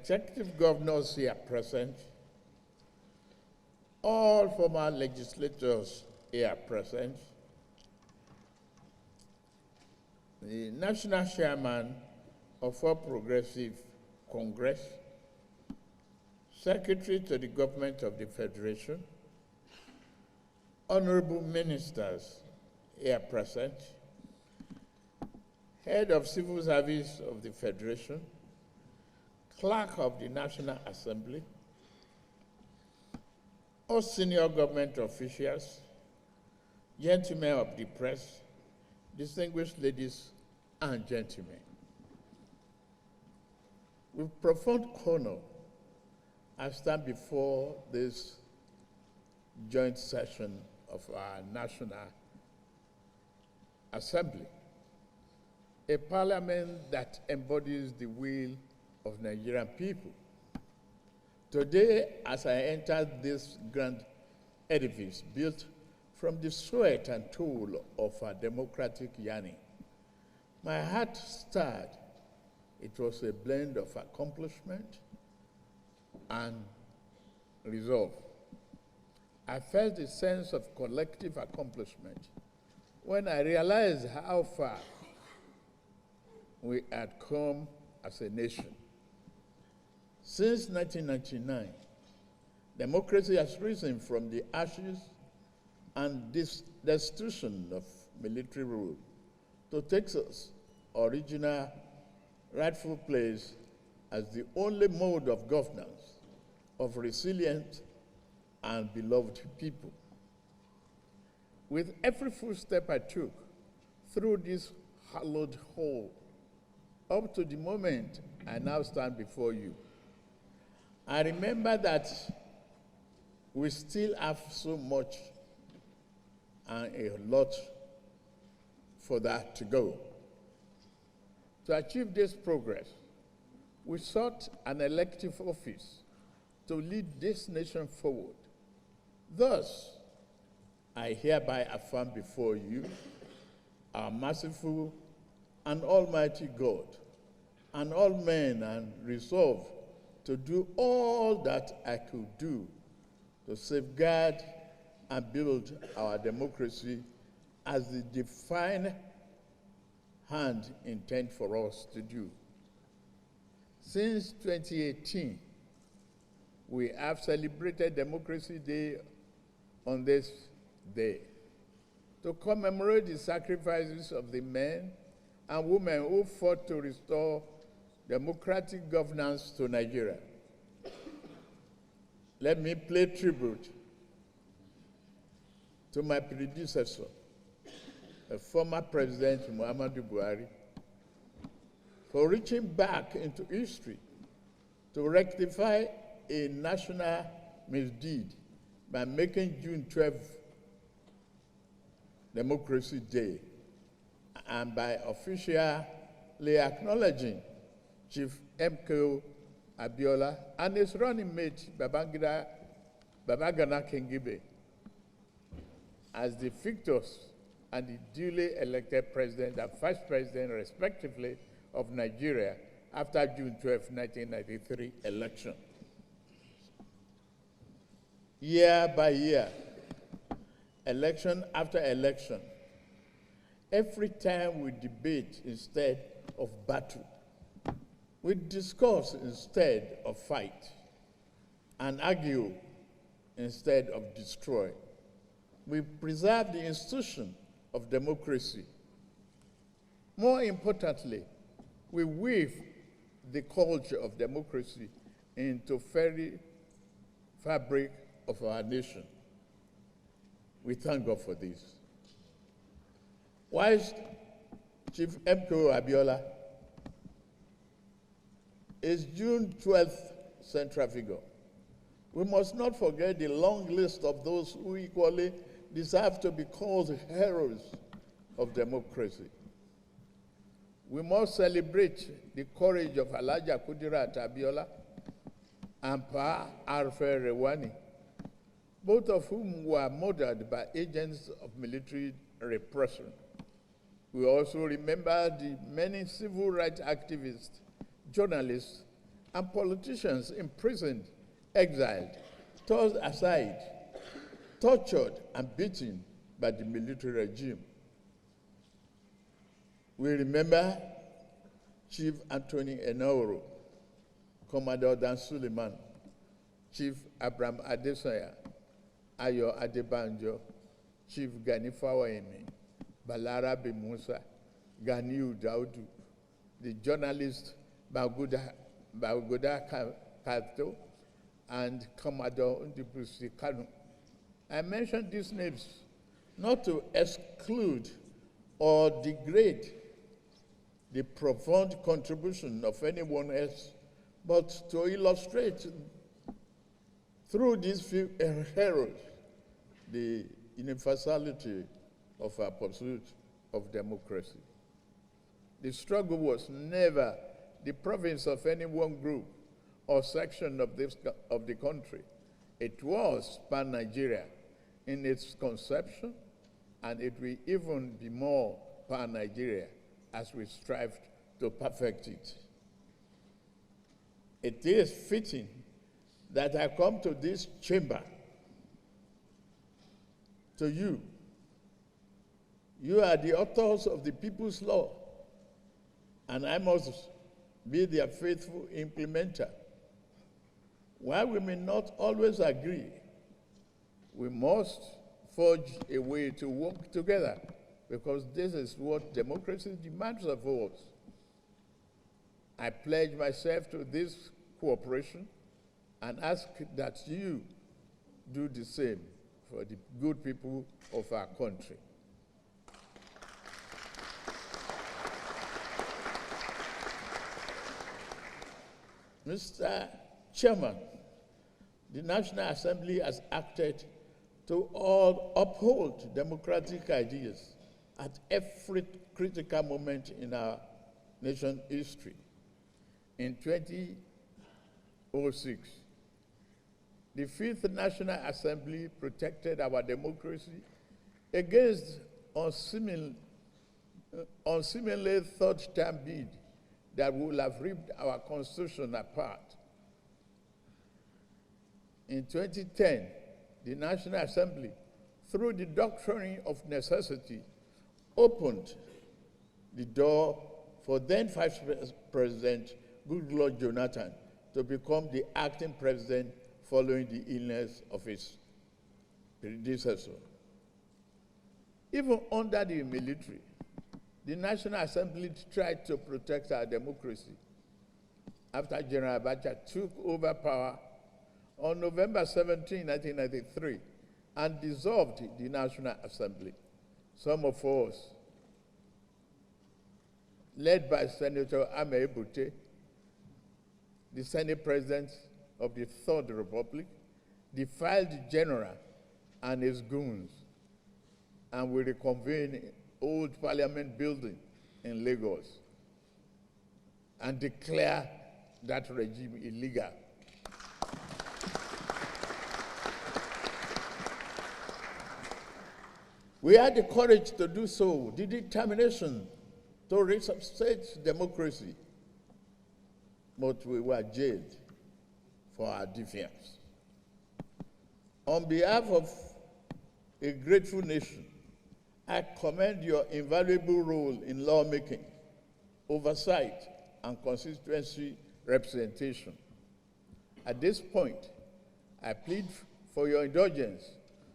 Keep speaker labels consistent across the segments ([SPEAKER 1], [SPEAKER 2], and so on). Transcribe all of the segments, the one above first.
[SPEAKER 1] executive governors here present, all former legislators here present, the national chairman of All Progressive Congress, secretary to the government of the Federation, honorable ministers here present, head of civil service of the Federation, clerk of the National Assembly, all senior government officials, gentlemen of the press, distinguished ladies and gentlemen. With profound honor, I stand before this joint session of our National Assembly, a parliament that embodies the will of Nigerian people. Today, as I enter this grand edifice built from the sweat and toil of our democratic yearning, my heart stirred. It was a blend of accomplishment and resolve. I felt a sense of collective accomplishment when I realized how far we had come as a nation. Since 1999, democracy has risen from the ashes and destitution of military rule to take its original rightful place as the only mode of governance of resilient and beloved people. With every footstep I took through this hallowed hall, up to the moment I now stand before you, I remember that we still have so much and a lot for that to go. To achieve this progress, we sought an elective office to lead this nation forward. Thus, I hereby affirm before you, our merciful and almighty God, and all men, and resolve to do all that I could do to safeguard and build our democracy as the divine hand intended for us to do. Since 2018, we have celebrated Democracy Day on this day to commemorate the sacrifices of the men and women who fought to restore democratic governance to Nigeria. Let me pay tribute to my predecessor, the former President Muhammadu Buhari, for reaching back into history to rectify a national misdeed by making June 12 Democracy Day and by officially acknowledging Chief MKO Abiola and his running mate Babagana Kingibe as the victors and the duly elected president and vice president, respectively, of Nigeria after June 12, 1993 election. Year by year, election after election, every time we debate instead of battle, we discuss instead of fight, and argue instead of destroy. We preserve the institution of democracy. More importantly, we weave the culture of democracy into very fabric of our nation. We thank God for this. Whilst Chief MKO Abiola is June 12th central figure, we must not forget the long list of those who equally deserve to be called heroes of democracy. We must celebrate the courage of Alhaja Kudirat Abiola and Pa Arfe Rewani, both of whom were murdered by agents of military repression. We also remember the many civil rights activists, journalists, and politicians imprisoned, exiled, tossed aside, tortured, and beaten by the military regime. We remember Chief Anthony Enoro, Commodore Dan Suleiman, Chief Abraham Adesanya, Ayo Adebanjo, Chief Gani Fawayemi, Balarabe Musa, Ganiu Daudu, the journalist Baguda Kato, and Commodore Ndibusi Kanu. I mention these names not to exclude or degrade the profound contribution of anyone else, but to illustrate through these few heroes the universality of our pursuit of democracy. The struggle was never the province of any one group or section of the country. It was pan-Nigeria in its conception, and it will even be more pan-Nigeria as we strive to perfect it. It is fitting that I come to this chamber, to you. You are the authors of the People's Law, and I must be their faithful implementer. While we may not always agree, we must forge a way to work together, because this is what democracy demands of us. I pledge myself to this cooperation and ask that you do the same for the good people of our country. Mr. Chairman, the National Assembly has acted to uphold democratic ideas at every critical moment in our nation's history. In 2006, the Fifth National Assembly protected our democracy against unseemly third-term bid that would have ripped our Constitution apart. In 2010, the National Assembly, through the doctrine of necessity, opened the door for then Vice President Goodluck Jonathan to become the acting president following the illness of his predecessor. Even under the military, the National Assembly tried to protect our democracy. After General Abacha took over power on November 17, 1993, and dissolved the National Assembly, some of us, led by Senator Ame Ebute, the Senate President of the Third Republic, defied the general and his goons, and we reconvened Old Parliament building in Lagos and declare that regime illegal. We had the courage to do so, the determination to resuscitate democracy, but we were jailed for our defiance. On behalf of a grateful nation, I commend your invaluable role in lawmaking, oversight, and constituency representation. At this point, I plead for your indulgence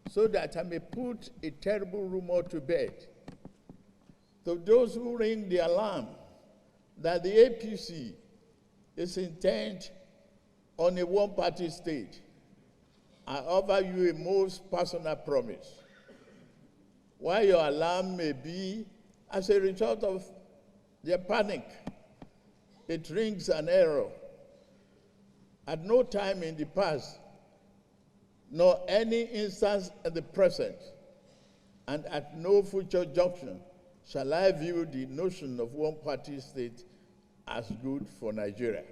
[SPEAKER 1] so that I may put a terrible rumor to bed. To those who ring the alarm that the APC is intent on a one-party state, I offer you a most personal promise. While your alarm may be as a result of their panic, it rings an error. At no time in the past, nor any instance in the present, and at no future junction, shall I view the notion of one-party state as good for Nigeria.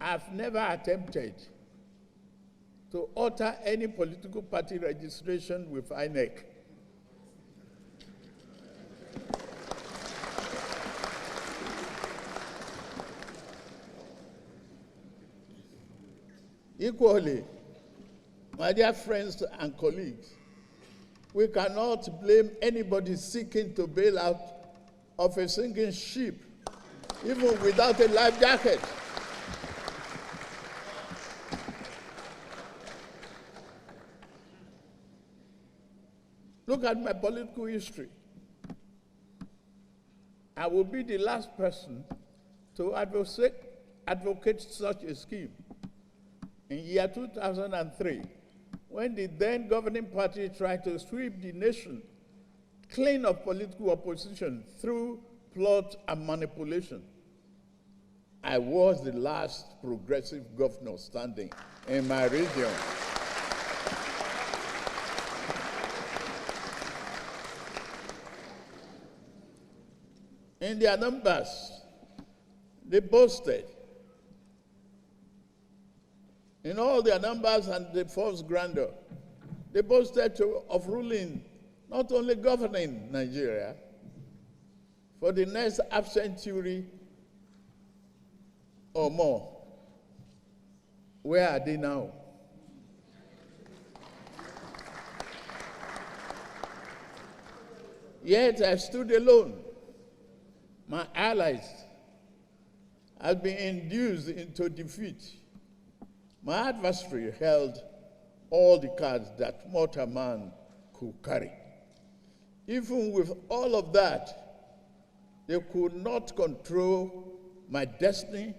[SPEAKER 1] I've never attempted to alter any political party registration with INEC. Equally, my dear friends and colleagues, we cannot blame anybody seeking to bail out of a sinking ship, even without a life jacket. Look at my political history. I will be the last person to advocate such a scheme. In year 2003, when the then governing party tried to sweep the nation clean of political opposition through plot and manipulation, I was the last progressive governor standing in my region. In their numbers, they boasted. In all their numbers and the false grandeur, they boasted of ruling, not only governing Nigeria, for the next half century or more. Where are they now? Yet I stood alone. My allies had been induced into defeat. My adversary held all the cards that mortal man could carry. Even with all of that, they could not control my destiny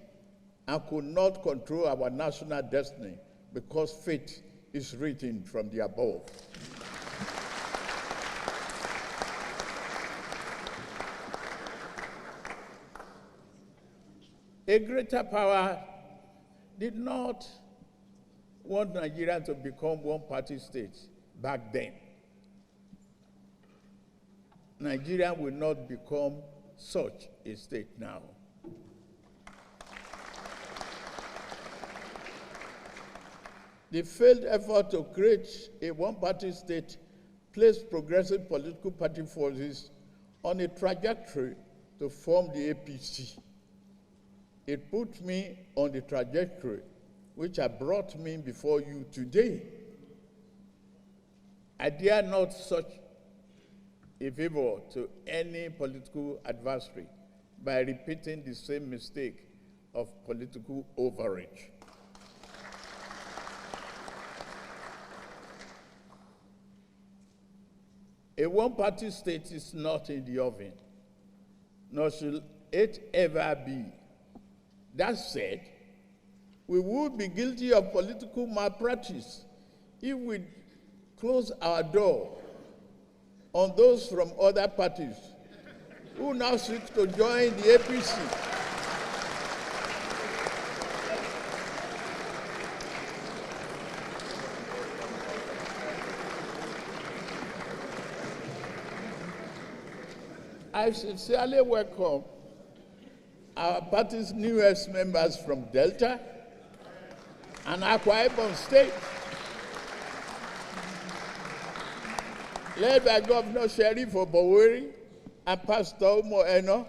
[SPEAKER 1] and could not control our national destiny, because fate is written from the above. A greater power did not want Nigeria to become one-party state back then. Nigeria will not become such a state now. The failed effort to create a one-party state placed progressive political party forces on a trajectory to form the APC. It put me on the trajectory which has brought me before you today. I dare not such a favor to any political adversary by repeating the same mistake of political overreach. A one-party state is not in the oven, nor should it ever be. That said, we would be guilty of political malpractice if we close our door on those from other parties who now seek to join the APC. I sincerely welcome our party's newest members from Delta and Akwa Ibom State, led by Governor Sheriff Oboweri and Pastor Umo Eno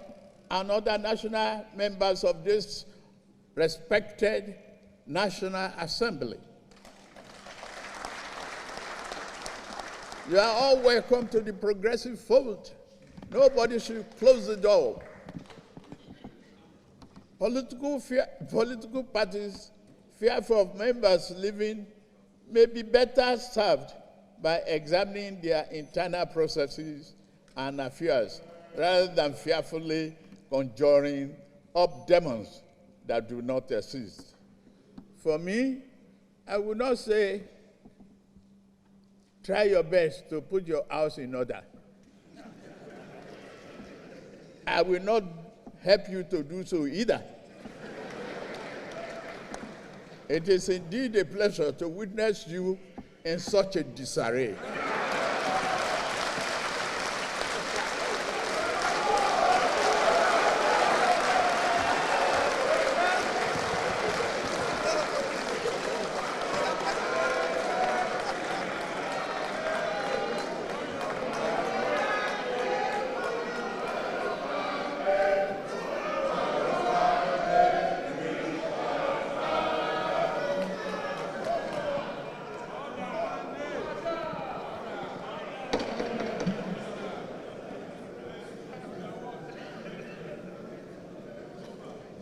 [SPEAKER 1] and other national members of this respected National Assembly. You are all welcome to the progressive fold. Nobody should close the door. Political parties fearful of members leaving may be better served by examining their internal processes and affairs rather than fearfully conjuring up demons that do not exist. For me, I would not say try your best to put your house in order. I will not help you to do so either. It is indeed a pleasure to witness you in such a disarray.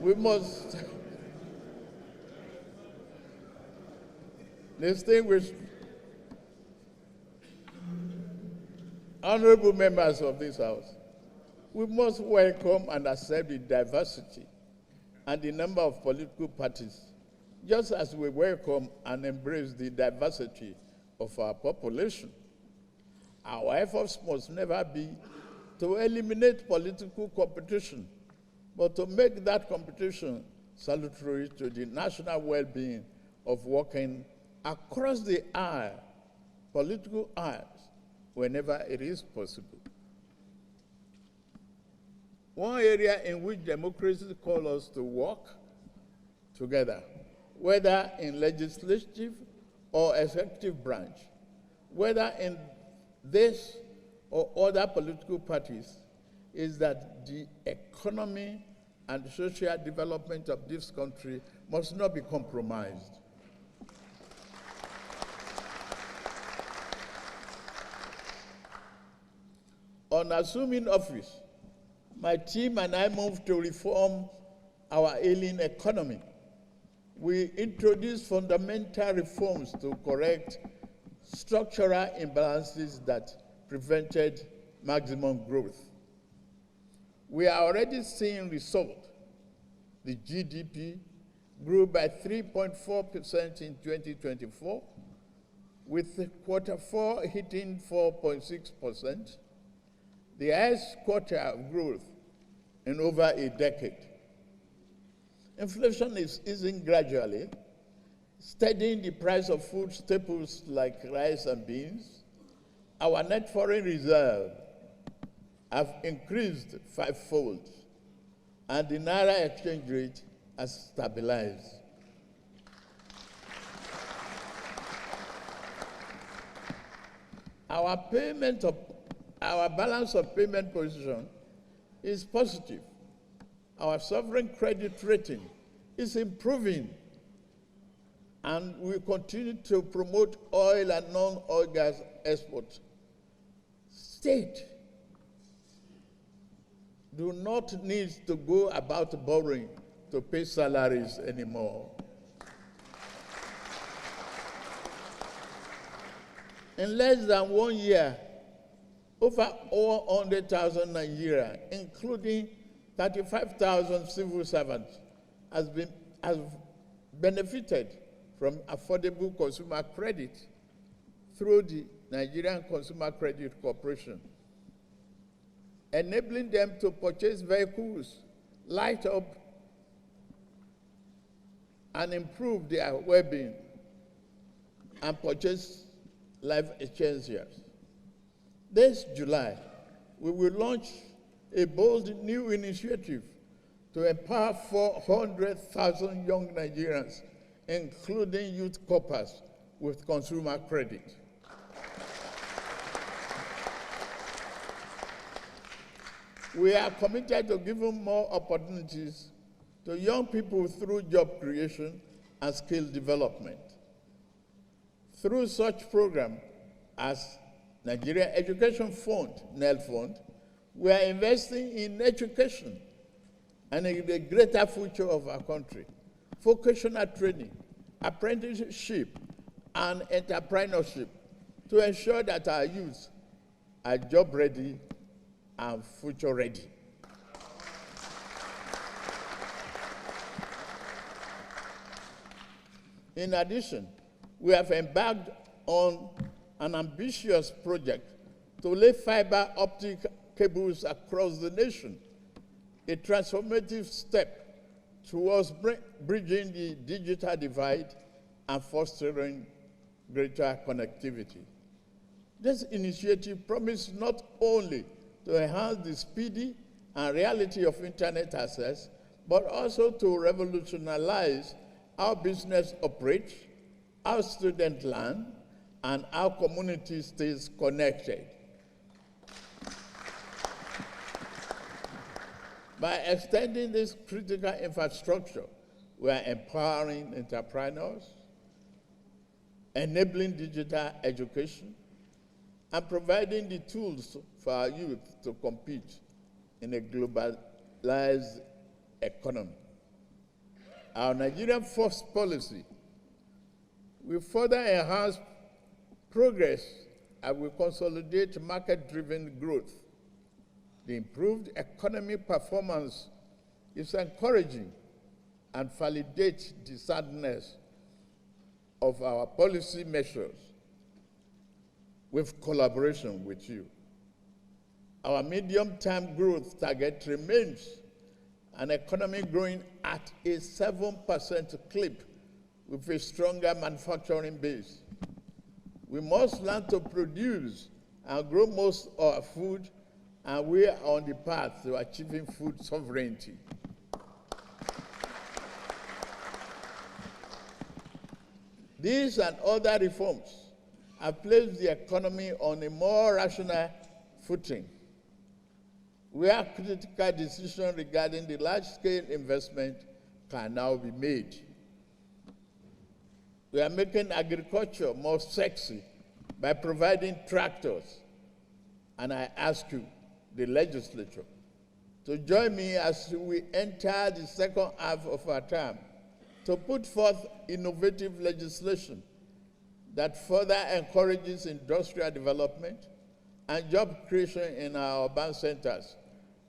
[SPEAKER 1] We must distinguish honorable members of this House. We must welcome and accept the diversity and the number of political parties, just as we welcome and embrace the diversity of our population. Our efforts must never be to eliminate political competition, but to make that competition salutary to the national well-being of working across the aisle, political aisles, whenever it is possible. One area in which democracy calls us to work together, whether in legislative or executive branch, whether in this or other political parties, is that the economy and social development of this country must not be compromised. On assuming office, my team and I moved to reform our ailing economy. We introduced fundamental reforms to correct structural imbalances that prevented maximum growth. We are already seeing results. The GDP grew by 3.4% in 2024, with Q4 hitting 4.6%, the highest quarter of growth in over a decade. Inflation is easing gradually, steadying the price of food staples like rice and beans. Our net foreign reserve have increased fivefold, and the Naira exchange rate has stabilized. Our balance of payment position is positive. Our sovereign credit rating is improving, and we continue to promote oil and non-oil gas exports. State do not need to go about borrowing to pay salaries anymore. In less than 1 year, over 100,000 Nigerians, including 35,000 civil servants, have benefited from affordable consumer credit through the Nigerian Consumer Credit Corporation, enabling them to purchase vehicles, light up, and improve their well-being, and purchase life essentials. This July, we will launch a bold new initiative to empower 400,000 young Nigerians, including youth corpers, with consumer credit. We are committed to giving more opportunities to young people through job creation and skill development. Through such programs as Nigerian Education Fund, NEL Fund, we are investing in education and in the greater future of our country, vocational training, apprenticeship, and entrepreneurship to ensure that our youth are job-ready and future-ready. In addition, we have embarked on an ambitious project to lay fiber optic cables across the nation, a transformative step towards bridging the digital divide and fostering greater connectivity. This initiative promises not only to enhance the speedy and reality of internet access, but also to revolutionize how business operates, how students learn, and how community stays connected. By extending this critical infrastructure, we are empowering entrepreneurs, enabling digital education, and providing the tools for our youth to compete in a globalized economy. our Nigerian first policy will further enhance progress and will consolidate market-driven growth. The improved economic performance is encouraging and validates the soundness of our policy measures with collaboration with you. Our medium-term growth target remains an economy growing at a 7% clip with a stronger manufacturing base. We must learn to produce and grow most of our food, and we are on the path to achieving food sovereignty. These and other reforms have placed the economy on a more rational footing, where critical decisions regarding the large-scale investment can now be made. We are making agriculture more sexy by providing tractors, and I ask you, the legislature, to join me as we enter the second half of our term to put forth innovative legislation that further encourages industrial development and job creation in our urban centers,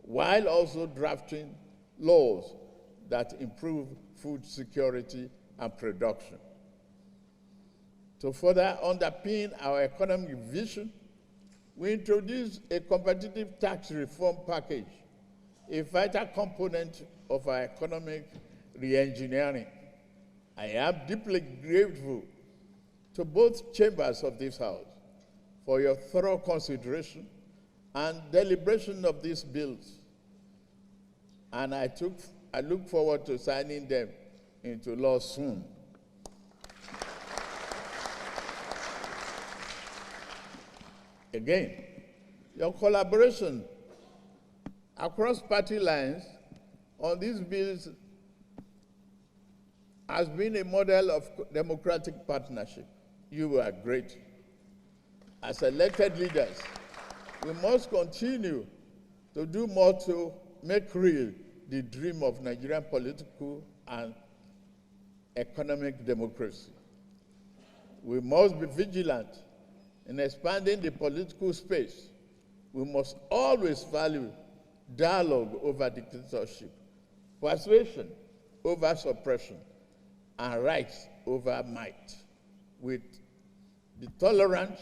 [SPEAKER 1] while also drafting laws that improve food security and production. To further underpin our economic vision, we introduced a competitive tax reform package, a vital component of our economic re-engineering. I am deeply grateful to both chambers of this House for your thorough consideration and deliberation of these bills, and I look forward to signing them into law soon. Again, your collaboration across party lines on these bills has been a model of democratic partnership. You are great. As elected leaders, we must continue to do more to make real the dream of Nigerian political and economic democracy. We must be vigilant in expanding the political space. We must always value dialogue over dictatorship, persuasion over suppression, and rights over might. With the tolerant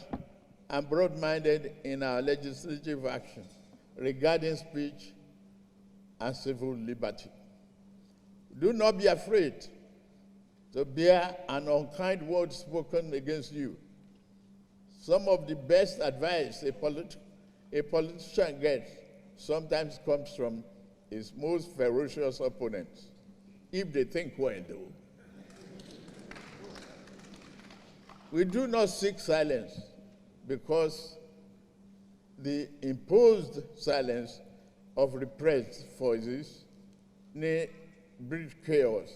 [SPEAKER 1] and broad-minded in our legislative action regarding speech and civil liberty. Do not be afraid to bear an unkind word spoken against you. Some of the best advice a politician gets sometimes comes from his most ferocious opponents, if they think well, though. We do not seek silence because the imposed silence of repressed voices may breed chaos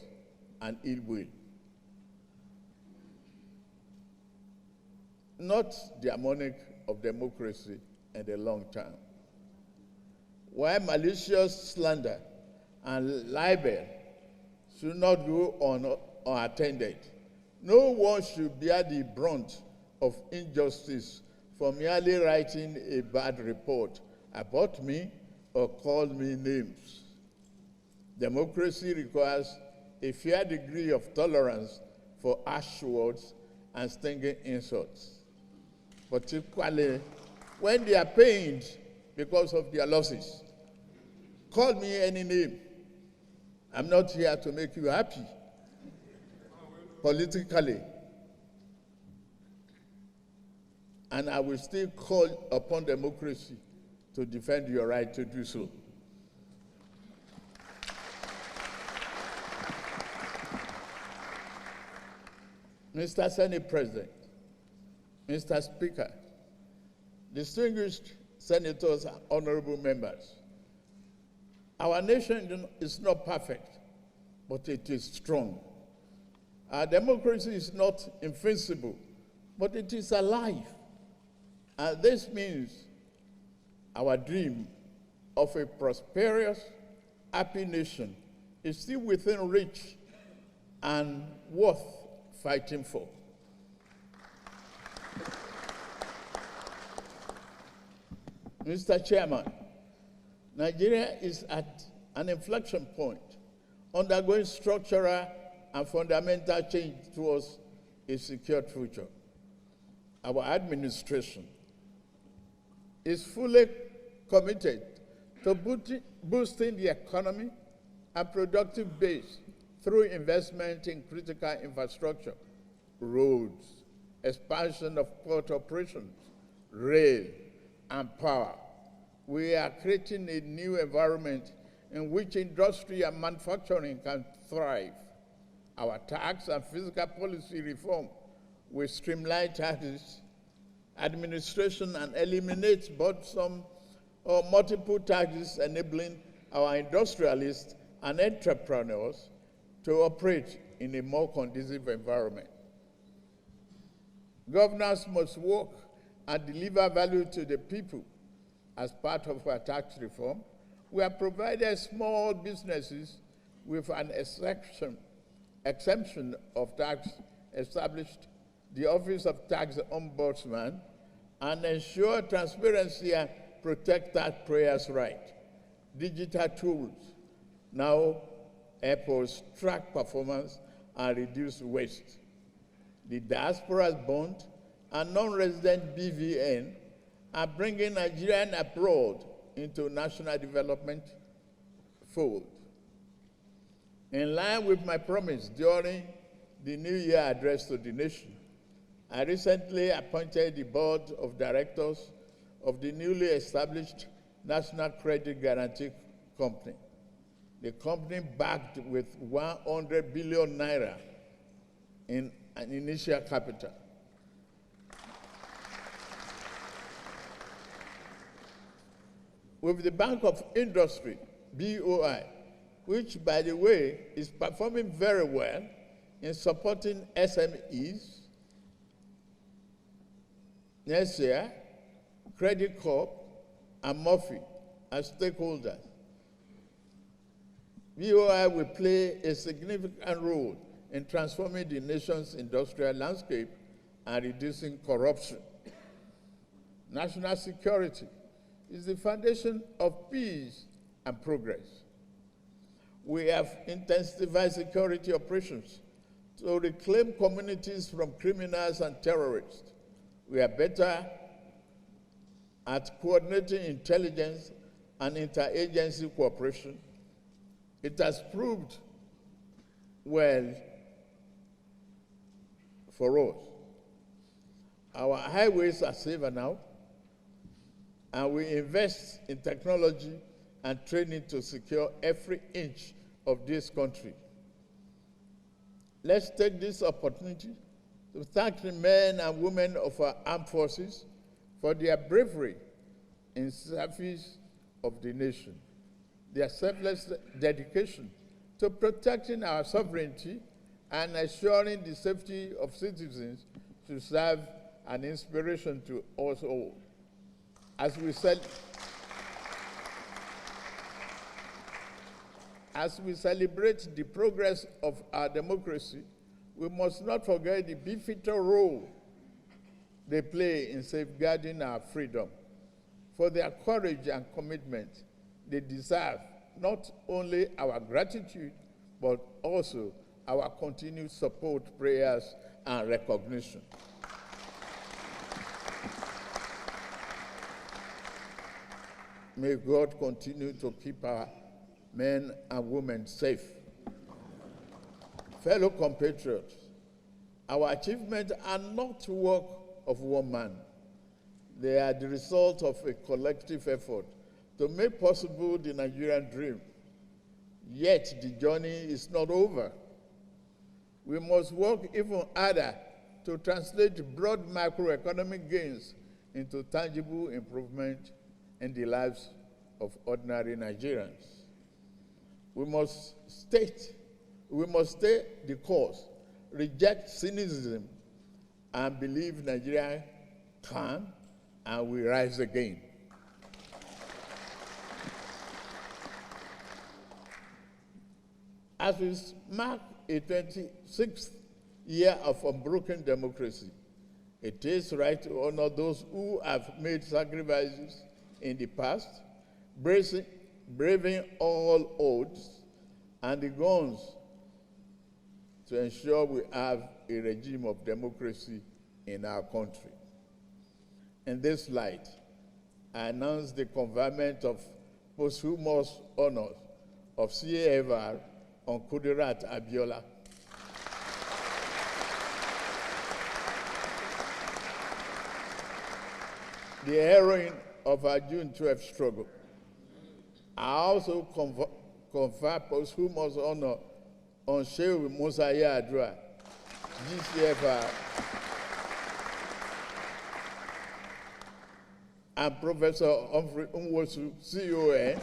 [SPEAKER 1] and ill will. Not the harmonic of democracy in the long term. While malicious slander and libel should not go unattended, no one should bear the brunt of injustice for merely writing a bad report about me or call me names. Democracy requires a fair degree of tolerance for harsh words and stinging insults, particularly when they are pained because of their losses. Call me any name. I'm not here to make you happy politically. And I will still call upon democracy to defend your right to do so. Mr. Senate President, Mr. Speaker, distinguished senators and honorable members, our nation is not perfect, but it is strong. Our democracy is not invincible, but it is alive. And this means our dream of a prosperous, happy nation is still within reach and worth fighting for. Mr. Chairman, Nigeria is at an inflection point, undergoing structural and fundamental change towards a secure future. Our administration is fully committed to boosting the economy and productive base through investment in critical infrastructure, roads, expansion of port operations, rail, and power. We are creating a new environment in which industry and manufacturing can thrive. Our tax and fiscal policy reform will streamline taxes, administration, and eliminate burdensome or multiple taxes, enabling our industrialists and entrepreneurs to operate in a more conducive environment. Governors must work and deliver value to the people. As part of our tax reform, we have provided small businesses with an exemption of tax, established the Office of Tax Ombudsman, and ensure transparency and protect taxpayers' rights. Digital tools now help us track performance and reduce waste. The diaspora's bond and non-resident BVN are bringing Nigerian abroad into national development fold. In line with my promise during the New Year address to the nation, I recently appointed the board of directors of the newly established National Credit Guarantee Company. The company backed with 100 billion naira in an initial capital. With the Bank of Industry, BOI, which, by the way, is performing very well in supporting SMEs, next year, Credit Corp and Murphy as stakeholders. BOI will play a significant role in transforming the nation's industrial landscape and reducing corruption. National security is the foundation of peace and progress. We have intensified security operations to reclaim communities from criminals and terrorists. We are better at coordinating intelligence and interagency cooperation. It has proved well for us. Our highways are safer now, and we invest in technology and training to secure every inch of this country. Let's take this opportunity to thank the men and women of our armed forces for their bravery in service of the nation, their selfless dedication to protecting our sovereignty and ensuring the safety of citizens to serve an inspiration to us all. As we celebrate the progress of our democracy, we must not forget the pivotal role they play in safeguarding our freedom. For their courage and commitment, they deserve not only our gratitude, but also our continued support, prayers, and recognition. May God continue to keep our men and women safe. Fellow compatriots, our achievements are not work of one man. They are the result of a collective effort to make possible the Nigerian dream. Yet the journey is not over. We must work even harder to translate broad macroeconomic gains into tangible improvement in the lives of ordinary Nigerians. We must stay the course, reject cynicism, and believe Nigeria can and will rise again. As we mark a 26th year of unbroken democracy, it is right to honor those who have made sacrifices in the past, braving all odds and the guns to ensure we have a regime of democracy in our country. In this light, I announce the conferment of posthumous honors of CAFR on Kudirat Abiola. The heroine of our June 12th struggle. I also confer posthumous honor on Shehu Musa Yar'Adua, GCFR, and Professor Humphrey Nwosu, CON,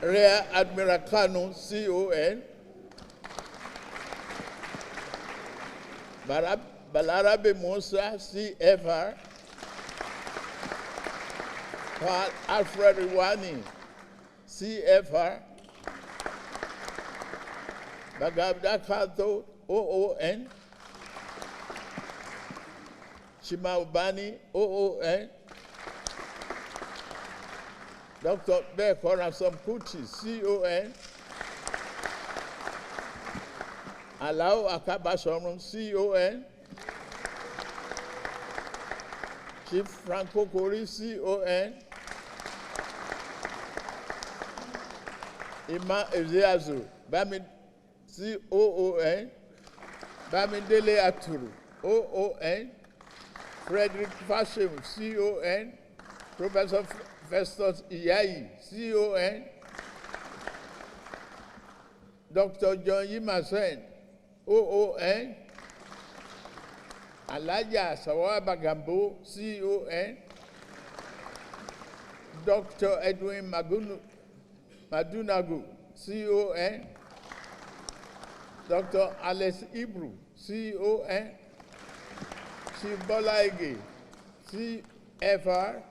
[SPEAKER 1] Rear Admiral Kanu, CON, Balarabe Musa, CFR, Paul Alfred Iwani, CFR, Bagabda Kato, OON, Shimaubani, OON, Dr. Bekora Samkuchi, CON, Alao Akabasorum, CON, Chief Franco Kori, CON, Ima Ezeazu, Bami, COON, Bamidele Aturu, OON, Frederick Fashem, CON, Professor Festus Iyayi, CON, Dr. John Yimasen, OON, Alaja Sawaba Gambo, CON, Dr. Edwin Madunagu, CON, Dr. Alex Ibru, CON, Chief Bolaige, CFR,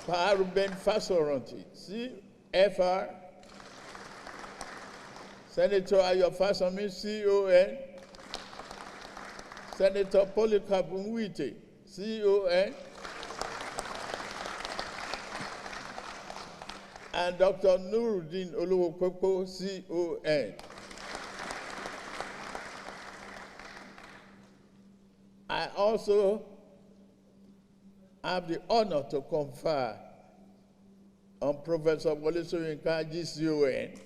[SPEAKER 1] Ruben Fasoranti, CFR, Senator Ayo Fasami, CON, Senator Polycarp Nwite, CON, and Dr. Nuruddin Oluwokoko, CON. I also have the honor to confer on Professor Wole Soyinka, GCON,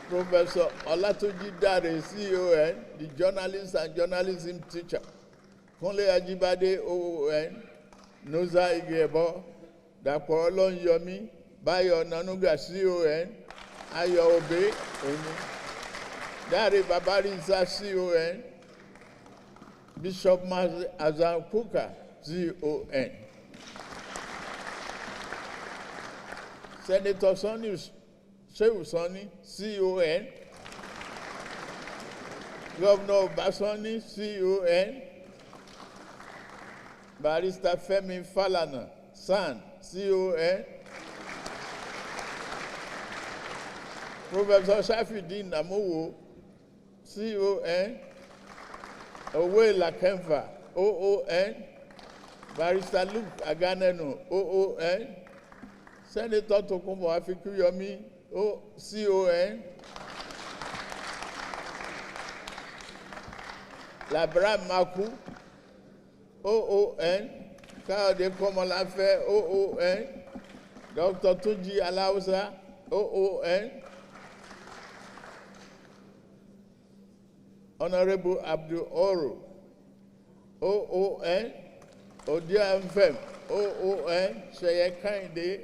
[SPEAKER 1] Professor Olatoji Dare, CON, the journalist and journalism teacher, Kunle Ajibade, OON, Noza Igebo, Dapo Olonyomi, Bayo Nanuga, CON, Ayo Obe, Dare Babarisa, CON, Bishop Azan Kuka, CON. Senator Sonny Shehu Sonny, CON, Governor Basoni, CON, Barrister Femi Falana, SAN, CON, Professor Shafidin Amowo, CON, Owe Lakemfa, OON, Barrister Luke Aganenu, OON, Senator Tokunbo Afikuyomi, CON, Labram Maku, OON, Kayode Komolafe, OON, Dr. Tunji Alausa, OON, Honorable Abdul Oro, OON, Odia Mfem, OON, Sheye Kinde,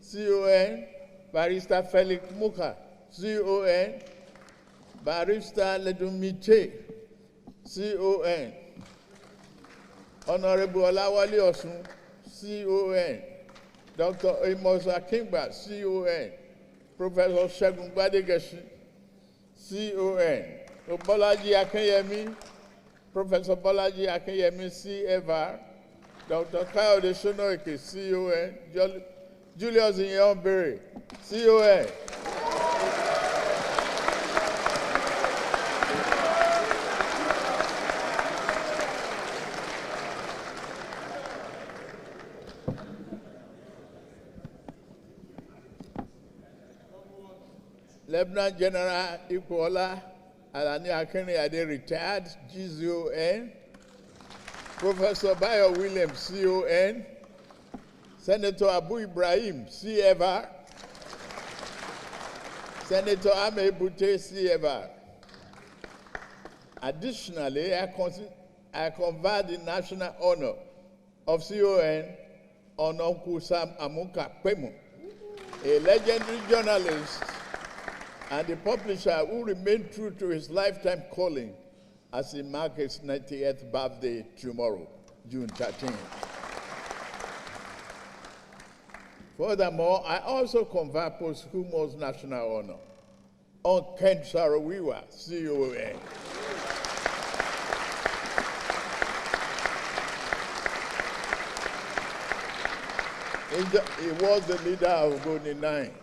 [SPEAKER 1] CON, Barrister Felix Muka, CON. Barrister Ledumite, CON. Honorable Olawale Osun, CON. Dr. Amos Akingba, CON. Professor Segun Gbadegeshi, CON. Bolaji Akinyemi, Professor Bolaji Akinyemi, CFR. Dr. Kayode Sonoike, CON. Julius Inyonbere, CON. Lieutenant General Ikuola Alani Akinriyade, retired, GZON. Professor Bayo Williams, CON. Senator Abu Ibrahim, CFR. Senator Ame Bute, CFR. Additionally, I confer the national honor of CON on Uncle Sam Amuka Kwemu, a legendary journalist and the publisher who remained true to his lifetime calling as he marks his 90th birthday tomorrow, June 13th. Furthermore, I also confer posthumous national honor on Ken Saro-Wiwa, CON. He was the leader of Goldmynetv.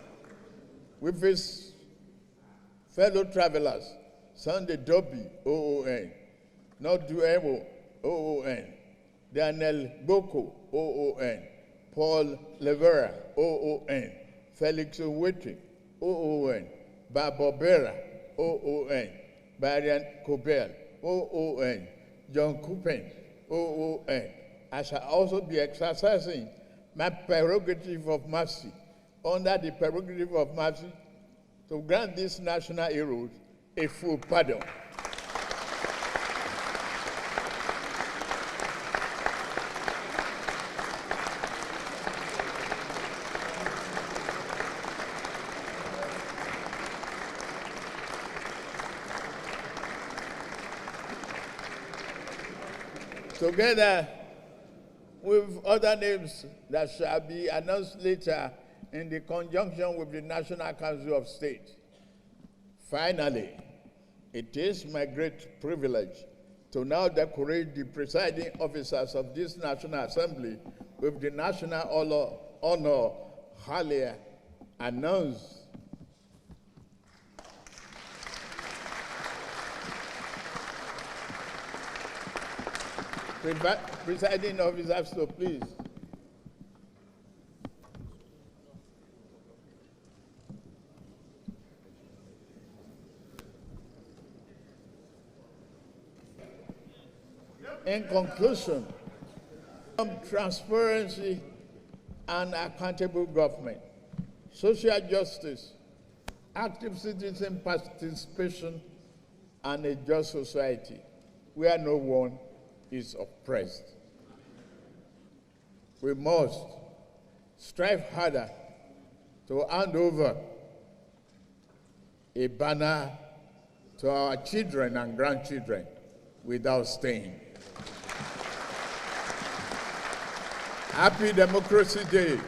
[SPEAKER 1] With his fellow travelers, Sunday Dobby, OON, Noduemo, OON, Daniel Boko, OON, Paul Levera, OON, Felix Owete, OON, Barbobera, OON, Barian Kobel, OON, John Kupen, OON. I shall also be exercising my prerogative of mercy, under the prerogative of mercy, to grant these national heroes a full pardon. Together with other names that shall be announced later in the conjunction with the National Council of State. Finally, it is my great privilege to now decorate the presiding officers of this National Assembly with the national honor earlier announced. Presiding officers, so please. In conclusion, transparency and accountable government, social justice, active citizen participation, and a just society where no one is oppressed. We must strive harder to hand over a banner to our children and grandchildren without stain. Happy Democracy Day,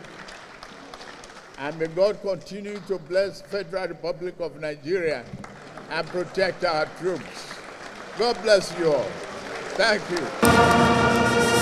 [SPEAKER 1] and may God continue to bless Federal Republic of Nigeria and protect our troops. God bless you all. Thank you.